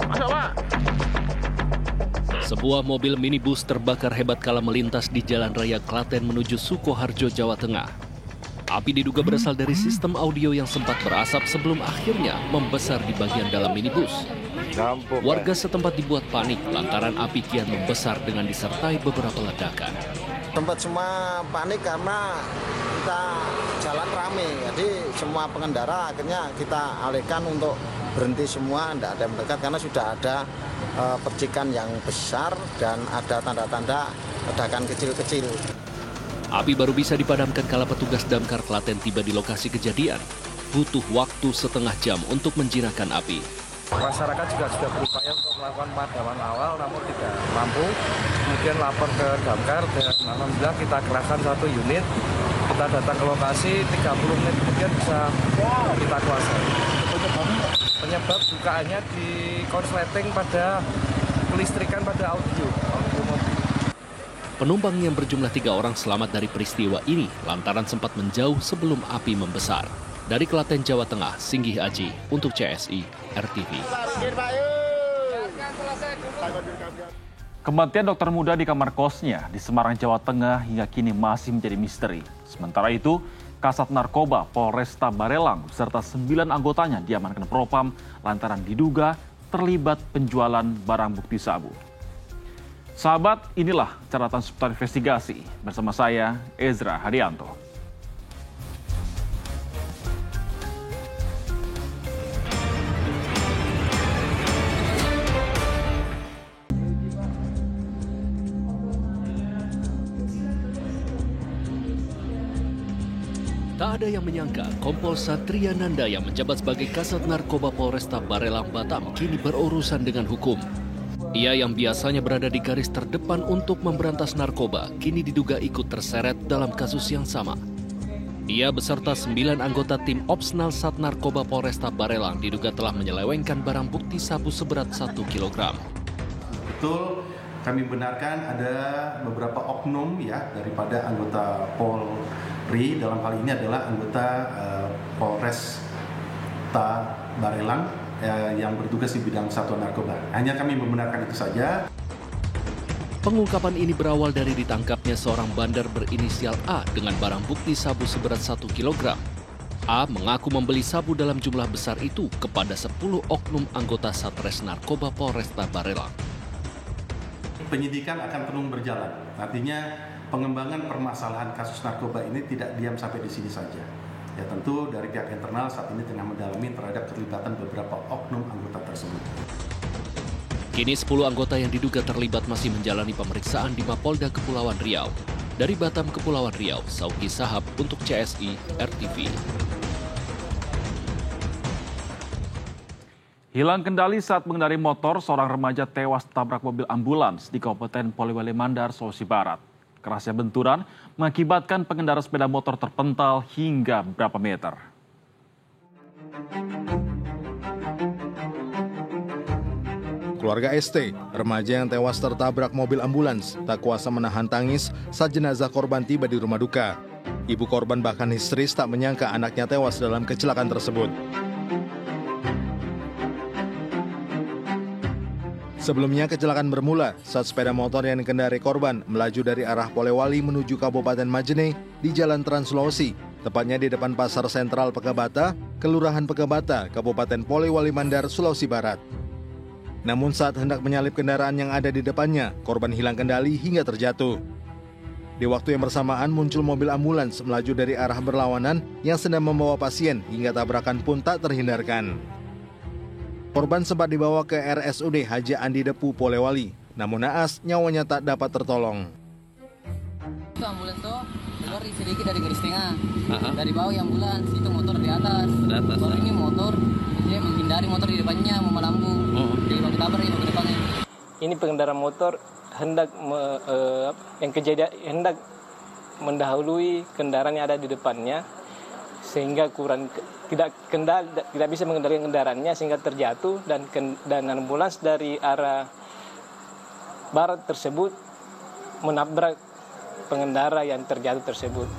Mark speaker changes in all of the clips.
Speaker 1: Masuk, Pak. Sebuah mobil minibus terbakar hebat kala melintas di Jalan Raya Klaten menuju Sukoharjo, Jawa Tengah. Api diduga berasal dari sistem audio yang sempat berasap sebelum akhirnya membesar di bagian dalam minibus. Warga setempat dibuat panik lantaran api kian membesar dengan disertai beberapa ledakan.
Speaker 2: Tempat semua panik karena kita jalan rame, jadi semua pengendara akhirnya kita alihkan untuk berhenti semua, tidak ada yang mendekat karena sudah ada percikan yang besar dan ada tanda-tanda ledakan kecil-kecil.
Speaker 1: Api baru bisa dipadamkan kala petugas damkar Klaten tiba di lokasi kejadian. Butuh waktu setengah jam untuk menjinakkan api.
Speaker 3: Masyarakat juga sudah berupaya untuk melakukan pemadaman awal namun tidak mampu. Kemudian lapor ke damkar dan alhamdulillah kita kerahkan 1 unit. Kita datang ke lokasi 30 menit kemudian bisa kita kuasai. Penyebab bukaannya di korsleting pada kelistrikan pada audio mobil.
Speaker 1: Penumpang yang berjumlah 3 orang selamat dari peristiwa ini lantaran sempat menjauh sebelum api membesar. Dari Klaten, Jawa Tengah, Singgih Aji untuk CSI RTV.
Speaker 4: Kematian dokter muda di kamar kosnya di Semarang, Jawa Tengah hingga kini masih menjadi misteri. Sementara itu, Kasat Narkoba Polresta Barelang beserta 9 anggotanya diamankan Propam lantaran diduga terlibat penjualan barang bukti sabu. Sahabat, inilah catatan seputar investigasi. Bersama saya, Ezra Hadianto.
Speaker 1: Tak ada yang menyangka Kompol Satria Nanda yang menjabat sebagai Kasat Narkoba Polresta Barelang Batam kini berurusan dengan hukum. Ia yang biasanya berada di garis terdepan untuk memberantas narkoba kini diduga ikut terseret dalam kasus yang sama. Ia beserta 9 anggota tim Opsnal Sat Narkoba Polresta Barelang diduga telah menyelewengkan barang bukti sabu seberat 1 kilogram.
Speaker 5: Betul, kami benarkan ada beberapa oknum ya daripada anggota Polri, dalam hal ini adalah anggota Polresta Barelang yang bertugas di bidang satuan narkoba. Hanya kami membenarkan itu saja.
Speaker 1: Pengungkapan ini berawal dari ditangkapnya seorang bandar berinisial A dengan barang bukti sabu seberat 1 kilogram. A mengaku membeli sabu dalam jumlah besar itu kepada 10 oknum anggota Satres Narkoba Polresta Barelang.
Speaker 5: Penyidikan akan terus berjalan. Artinya pengembangan permasalahan kasus narkoba ini tidak diam sampai di sini saja. Ya tentu dari pihak internal saat ini tengah mendalami terhadap keterlibatan beberapa oknum anggota tersebut.
Speaker 1: Kini 10 anggota yang diduga terlibat masih menjalani pemeriksaan di Mapolda Kepulauan Riau. Dari Batam, Kepulauan Riau, Sauki Sahab untuk CSI RTV.
Speaker 4: Hilang kendali saat mengendari motor, seorang remaja tewas tabrak mobil ambulans di Kabupaten Polewali Mandar, Sulawesi Barat. Kerasnya benturan mengakibatkan pengendara sepeda motor terpental hingga beberapa meter.
Speaker 6: Keluarga ST, remaja yang tewas tertabrak mobil ambulans, tak kuasa menahan tangis saat jenazah korban tiba di rumah duka. Ibu korban bahkan histeris tak menyangka anaknya tewas dalam kecelakaan tersebut. Sebelumnya kecelakaan bermula saat sepeda motor yang dikendari korban melaju dari arah Polewali menuju Kabupaten Majene di Jalan Trans Sulawesi, tepatnya di depan Pasar Sentral Pekabata, Kelurahan Pekabata, Kabupaten Polewali Mandar, Sulawesi Barat. Namun saat hendak menyalip kendaraan yang ada di depannya, korban hilang kendali hingga terjatuh. Di waktu yang bersamaan muncul mobil ambulans melaju dari arah berlawanan yang sedang membawa pasien hingga tabrakan pun tak terhindarkan. Korban sempat dibawa ke RSUD Haji Andi Depu Polewali, namun naas nyawanya tak dapat tertolong.
Speaker 7: Itu ambulans tuh keluar sedikit dari garis tengah, dari bawah ambulans itu motor di atas. Baru ini motor dia menghindari motor di depannya mau melambung, jadi baku tabrak di depannya.
Speaker 8: Ini pengendara motor hendak hendak mendahului kendaraan yang ada di depannya, sehingga tidak bisa mengendalikan kendaraannya sehingga terjatuh dan ambulans dari arah barat tersebut menabrak pengendara yang terjatuh tersebut.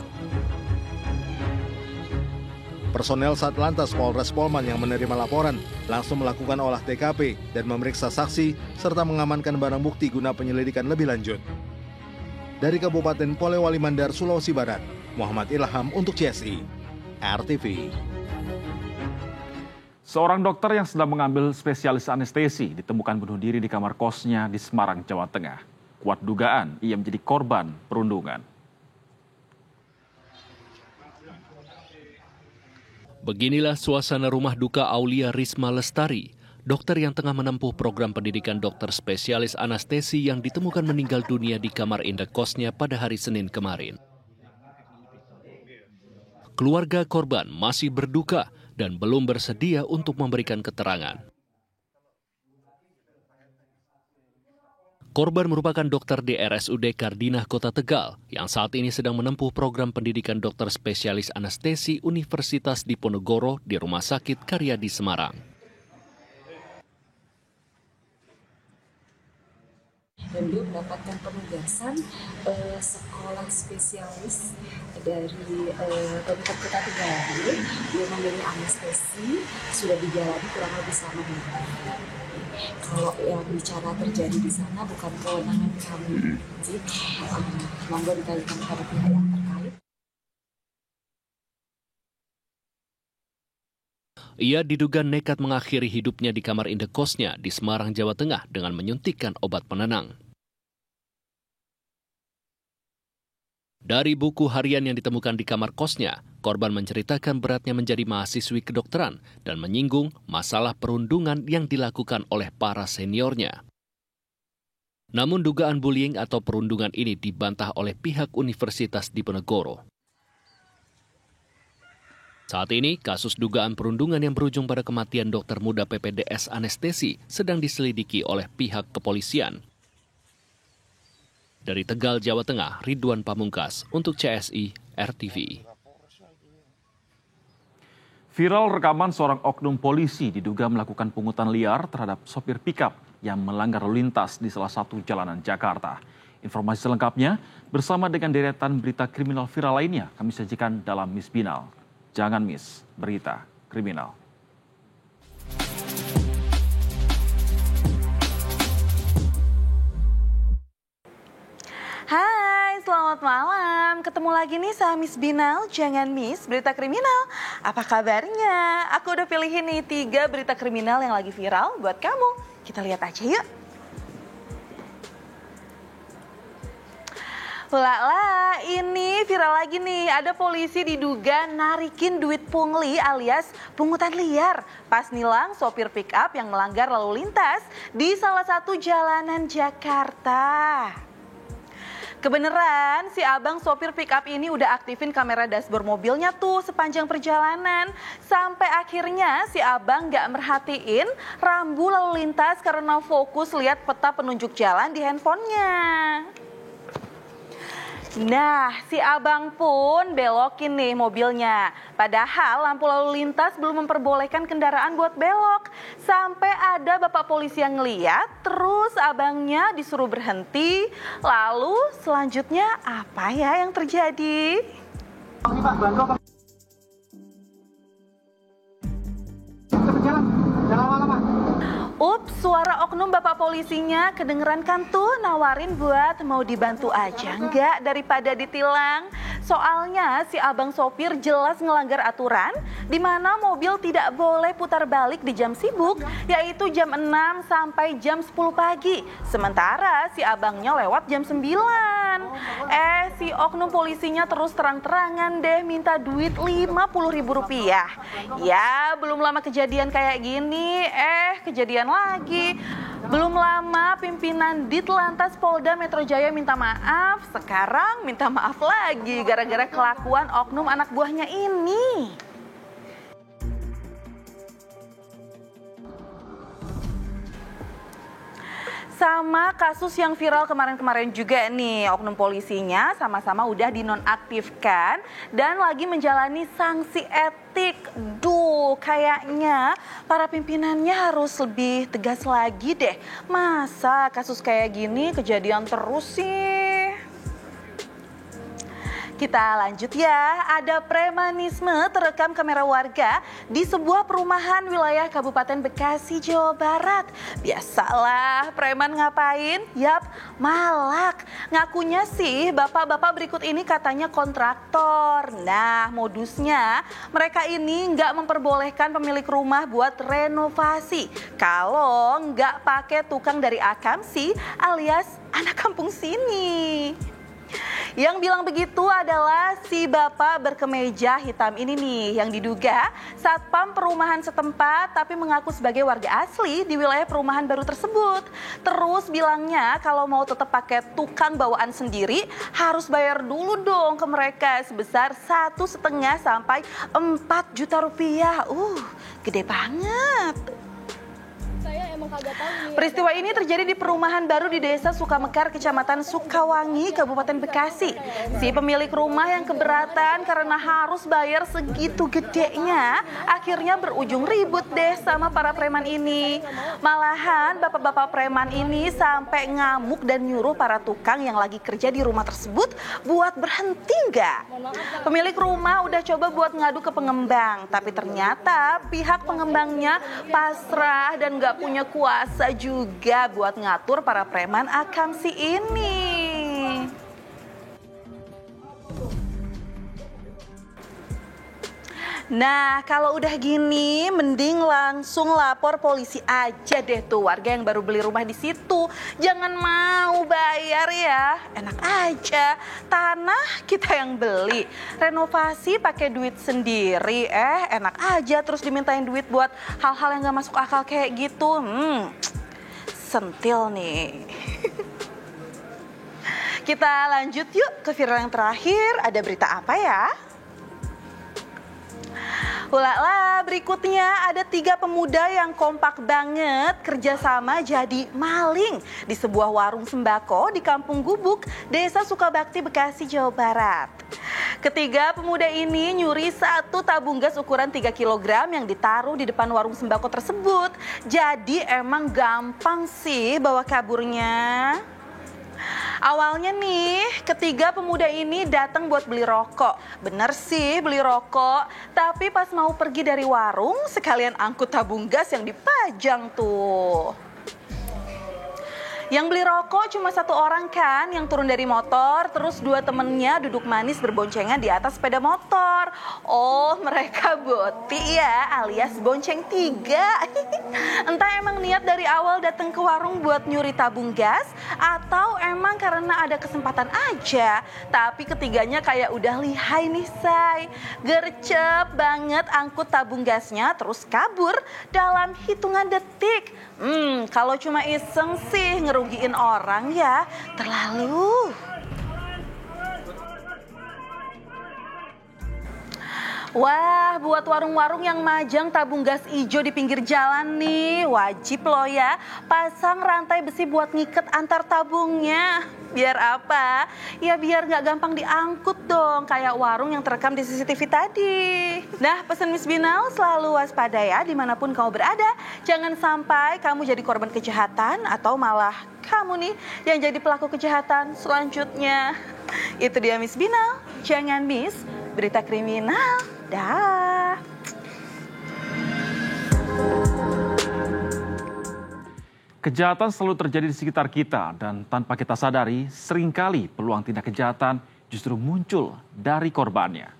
Speaker 6: Personel Satlantas Polres Polman yang menerima laporan langsung melakukan olah TKP dan memeriksa saksi serta mengamankan barang bukti guna penyelidikan lebih lanjut. Dari Kabupaten Polewali Mandar, Sulawesi Barat, Muhammad Ilham untuk CSI, RTV.
Speaker 4: Seorang dokter yang sedang mengambil spesialis anestesi ditemukan bunuh diri di kamar kosnya di Semarang, Jawa Tengah. Kuat dugaan ia menjadi korban perundungan.
Speaker 1: Beginilah suasana rumah duka Aulia Risma Lestari, dokter yang tengah menempuh program pendidikan dokter spesialis anestesi yang ditemukan meninggal dunia di kamar indekosnya pada hari Senin kemarin. Keluarga korban masih berduka dan belum bersedia untuk memberikan keterangan. Korban merupakan dokter di RSUD Kardinah Kota Tegal yang saat ini sedang menempuh program pendidikan dokter spesialis anestesi Universitas Diponegoro di Rumah Sakit Karyadi Semarang.
Speaker 9: Dan beliau mendapatkan penugasan sekolah spesialis dari Pemkab Kota Tegal. Dia memilih anestesi, sudah dijalani kurang lebih selama 2 tahun. Kalau yang bicara terjadi di sana bukan kewenangan kami, monggo ditanyakan kepada pihak yang terkait.
Speaker 1: Ia diduga nekat mengakhiri hidupnya di kamar indekosnya di Semarang, Jawa Tengah dengan menyuntikkan obat penenang. Dari buku harian yang ditemukan di kamar kosnya, korban menceritakan beratnya menjadi mahasiswi kedokteran dan menyinggung masalah perundungan yang dilakukan oleh para seniornya. Namun dugaan bullying atau perundungan ini dibantah oleh pihak Universitas Diponegoro. Saat ini, kasus dugaan perundungan yang berujung pada kematian dokter muda PPDS anestesi sedang diselidiki oleh pihak kepolisian. Dari Tegal, Jawa Tengah, Ridwan Pamungkas untuk CSI RTV.
Speaker 4: Viral rekaman seorang oknum polisi diduga melakukan pungutan liar terhadap sopir pikap yang melanggar lalu lintas di salah satu jalanan Jakarta. Informasi selengkapnya bersama dengan deretan berita kriminal viral lainnya kami sajikan dalam Misbinal. Jangan miss berita kriminal.
Speaker 10: Hai, selamat malam. Ketemu lagi nih sama Miss Binal, jangan miss berita kriminal. Apa kabarnya? Aku udah pilihin nih 3 berita kriminal yang lagi viral buat kamu. Kita lihat aja yuk. Ulala, ini viral lagi nih. Ada polisi diduga narikin duit pungli alias pungutan liar pas nilang sopir pick up yang melanggar lalu lintas di salah satu jalanan Jakarta. Kebeneran, si abang sopir pick up ini udah aktifin kamera dashboard mobilnya tuh sepanjang perjalanan. Sampai akhirnya si abang gak merhatiin rambu lalu lintas karena fokus lihat peta penunjuk jalan di handphonenya. Nah, si abang pun belokin nih mobilnya. Padahal lampu lalu lintas belum memperbolehkan kendaraan buat belok. Sampai ada bapak polisi yang ngeliat, terus abangnya disuruh berhenti. Lalu selanjutnya apa ya yang terjadi? Ups, suara oknum bapak polisinya kedengeran kan tuh nawarin buat mau dibantu aja nggak daripada ditilang. Soalnya si abang sopir jelas ngelanggar aturan di mana mobil tidak boleh putar balik di jam sibuk, yaitu jam 6 sampai jam 10 pagi. Sementara si abangnya lewat jam 9. Si oknum polisinya terus terang-terangan deh minta duit Rp50.000. Ya, belum lama kejadian kayak gini, kejadian lagi. Belum lama pimpinan Ditlantas Polda Metro Jaya minta maaf, sekarang minta maaf lagi gara-gara kelakuan oknum anak buahnya ini. Sama kasus yang viral kemarin-kemarin juga nih, oknum polisinya sama-sama udah dinonaktifkan dan lagi menjalani sanksi etik. Duh, kayaknya para pimpinannya harus lebih tegas lagi deh. Masa kasus kayak gini kejadian terus sih? Kita lanjut ya, ada premanisme terekam kamera warga di sebuah perumahan wilayah Kabupaten Bekasi, Jawa Barat. Biasalah, preman ngapain? Yap, malak. Ngakunya sih bapak-bapak berikut ini katanya kontraktor. Nah, modusnya mereka ini nggak memperbolehkan pemilik rumah buat renovasi kalau nggak pakai tukang dari akamsi alias anak kampung sini. Yang bilang begitu adalah si bapak berkemeja hitam ini nih yang diduga satpam perumahan setempat tapi mengaku sebagai warga asli di wilayah perumahan baru tersebut. Terus bilangnya kalau mau tetap pakai tukang bawaan sendiri harus bayar dulu dong ke mereka sebesar 1,5 sampai 4 juta rupiah. Gede banget. Peristiwa ini terjadi di perumahan baru di Desa Sukamekar, Kecamatan Sukawangi, Kabupaten Bekasi. Si pemilik rumah yang keberatan karena harus bayar segitu gedenya, akhirnya berujung ribut deh sama para preman ini. Malahan bapak-bapak preman ini sampai ngamuk dan nyuruh para tukang yang lagi kerja di rumah tersebut buat berhenti nggak. Pemilik rumah udah coba buat ngadu ke pengembang, tapi ternyata pihak pengembangnya pasrah dan nggak punya kuasa juga buat ngatur para preman akamsi ini. Nah, kalau udah gini mending langsung lapor polisi aja deh tuh warga yang baru beli rumah di situ. Jangan mau bayar ya. Enak aja. Tanah kita yang beli. Renovasi pakai duit sendiri. Enak aja terus dimintain duit buat hal-hal yang gak masuk akal kayak gitu. Sentil nih. Kita lanjut yuk ke viral yang terakhir. Ada berita apa ya? Ulala, berikutnya ada 3 pemuda yang kompak banget kerjasama jadi maling di sebuah warung sembako di Kampung Gubuk, Desa Sukabakti, Bekasi, Jawa Barat. Ketiga pemuda ini nyuri 1 tabung gas ukuran 3 kg yang ditaruh di depan warung sembako tersebut. Jadi emang gampang sih bawa kaburnya. Awalnya nih, ketiga pemuda ini datang buat beli rokok. Bener sih beli rokok, tapi pas mau pergi dari warung, sekalian angkut tabung gas yang dipajang tuh. Yang beli rokok cuma 1 orang kan yang turun dari motor, terus 2 temennya duduk manis berboncengan di atas sepeda motor. Oh, mereka boti ya, alias bonceng 3. Entah emang niat dari awal datang ke warung buat nyuri tabung gas atau emang karena ada kesempatan aja. Tapi ketiganya kayak udah lihai nih say. Gercep banget angkut tabung gasnya terus kabur dalam hitungan detik. Kalau cuma iseng sih ngerugiin orang ya, terlalu. Wah, buat warung-warung yang majang tabung gas ijo di pinggir jalan nih, wajib loh ya pasang rantai besi buat ngiket antar tabungnya. Biar apa? Ya biar nggak gampang diangkut dong, kayak warung yang terekam di CCTV tadi. Nah, pesan Miss Binal selalu waspada ya dimanapun kamu berada. Jangan sampai kamu jadi korban kejahatan atau malah kamu nih yang jadi pelaku kejahatan selanjutnya. Itu dia Miss Binal, jangan miss berita kriminal. Dah.
Speaker 4: Kejahatan selalu terjadi di sekitar kita dan tanpa kita sadari, seringkali peluang tindak kejahatan justru muncul dari korbannya.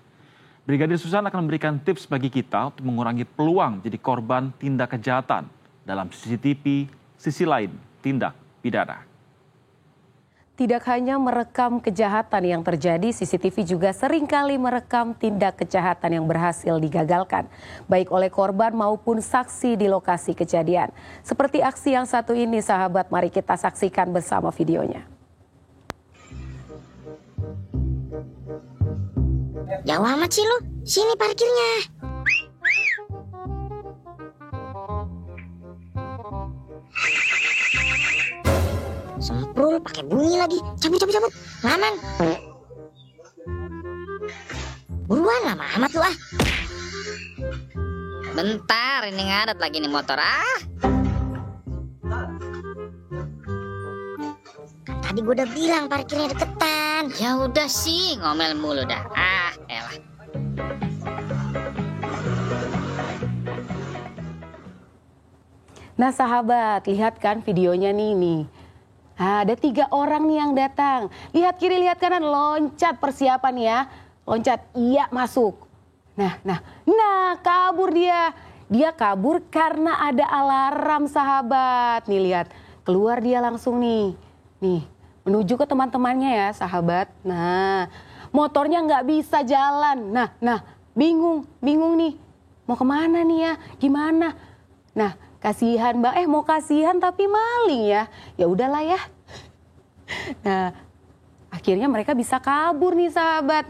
Speaker 4: Brigadir Susan akan memberikan tips bagi kita untuk mengurangi peluang jadi korban tindak kejahatan dalam CCTV, sisi lain tindak pidana.
Speaker 11: Tidak hanya merekam kejahatan yang terjadi, CCTV juga seringkali merekam tindak kejahatan yang berhasil digagalkan, baik oleh korban maupun saksi di lokasi kejadian. Seperti aksi yang satu ini, sahabat, mari kita saksikan bersama videonya.
Speaker 12: Jauh amat sih lu, sini parkirnya. Semprul pakai bunyi lagi. Cabut. Ngaman. Buruan lama amat lu ah.
Speaker 13: Bentar, ini ngadat lagi nih motor ah.
Speaker 12: Kan Tadi gue udah bilang parkirnya deketan.
Speaker 13: Ya udah sih, ngomel mulu dah. Elah.
Speaker 11: Nah sahabat, lihat kan videonya nih. Ada 3 orang nih yang datang. Lihat kiri, lihat kanan, loncat persiapan ya. Loncat, iya masuk. Nah, kabur dia. Dia kabur karena ada alarm sahabat. Nih lihat, keluar dia langsung nih. Menuju ke teman-temannya ya sahabat. Nah, motornya nggak bisa jalan. Nah, bingung nih. Mau kemana nih ya? Gimana? Nah, kasihan Mbak. Mau kasihan tapi maling ya. Ya udahlah ya. Nah, akhirnya mereka bisa kabur nih sahabat.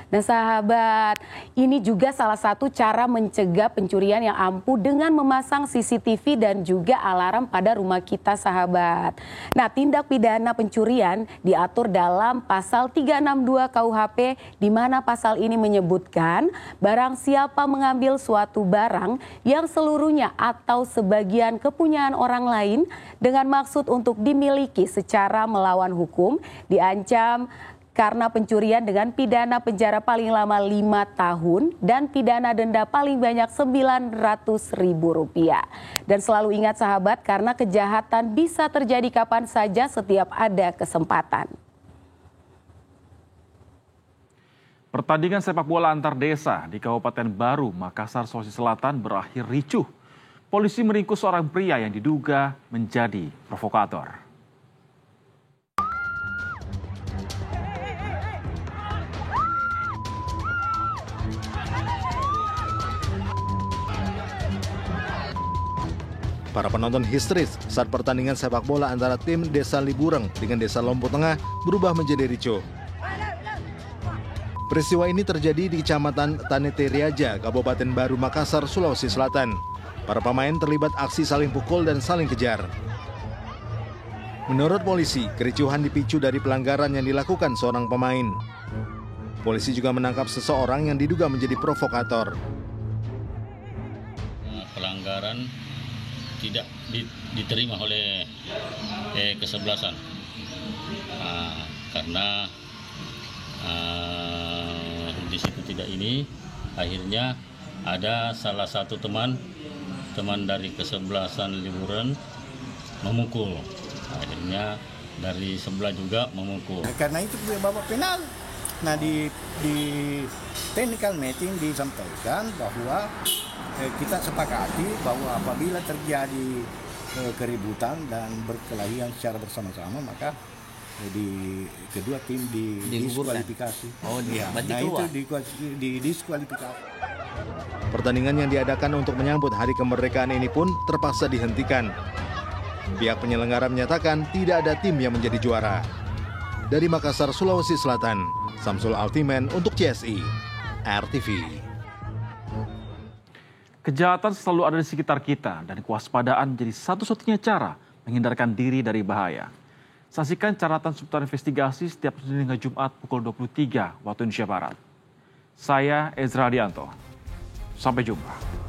Speaker 11: Nah sahabat, ini juga salah satu cara mencegah pencurian yang ampuh dengan memasang CCTV dan juga alarm pada rumah kita sahabat. Nah, tindak pidana pencurian diatur dalam pasal 362 KUHP di mana pasal ini menyebutkan barang siapa mengambil suatu barang yang seluruhnya atau sebagian kepunyaan orang lain dengan maksud untuk dimiliki secara melawan hukum diancam karena pencurian dengan pidana penjara paling lama 5 tahun dan pidana denda paling banyak Rp900.000. Dan selalu ingat sahabat, karena kejahatan bisa terjadi kapan saja setiap ada kesempatan.
Speaker 4: Pertandingan sepak bola antar desa di Kabupaten Baru, Makassar, Sulawesi Selatan berakhir ricuh. Polisi meringkus seorang pria yang diduga menjadi provokator.
Speaker 6: Para penonton histeris saat pertandingan sepak bola antara tim Desa Libureng dengan Desa Lompok Tengah berubah menjadi ricuh. Peristiwa ini terjadi di Kecamatan Tanetiriaja, Kabupaten Baru, Makassar, Sulawesi Selatan. Para pemain terlibat aksi saling pukul dan saling kejar. Menurut polisi, kericuhan dipicu dari pelanggaran yang dilakukan seorang pemain. Polisi juga menangkap seseorang yang diduga menjadi provokator.
Speaker 14: Pelanggaran tidak diterima oleh kesebelasan karena di situ tidak ini, akhirnya ada salah satu teman dari kesebelasan Liburan memukul, akhirnya dari sebelah juga memukul.
Speaker 15: Karena itu babak penal. Nah di technical meeting disampaikan bahwa kita sepakati bahwa apabila terjadi keributan dan berkelahian secara bersama-sama, maka di kedua tim didiskualifikasi.
Speaker 14: Ya,
Speaker 15: nah itu didiskualifikasi.
Speaker 6: Pertandingan yang diadakan untuk menyambut Hari Kemerdekaan ini pun terpaksa dihentikan. Pihak penyelenggara menyatakan tidak ada tim yang menjadi juara. Dari Makassar, Sulawesi Selatan, Samsul Altimen untuk CSI, RTV.
Speaker 4: Kejahatan selalu ada di sekitar kita dan kewaspadaan menjadi satu-satunya cara menghindarkan diri dari bahaya. Saksikan catatan seputar investigasi setiap Senin hingga Jumat pukul 23 waktu Indonesia Barat. Saya Ezra Dianto. Sampai jumpa.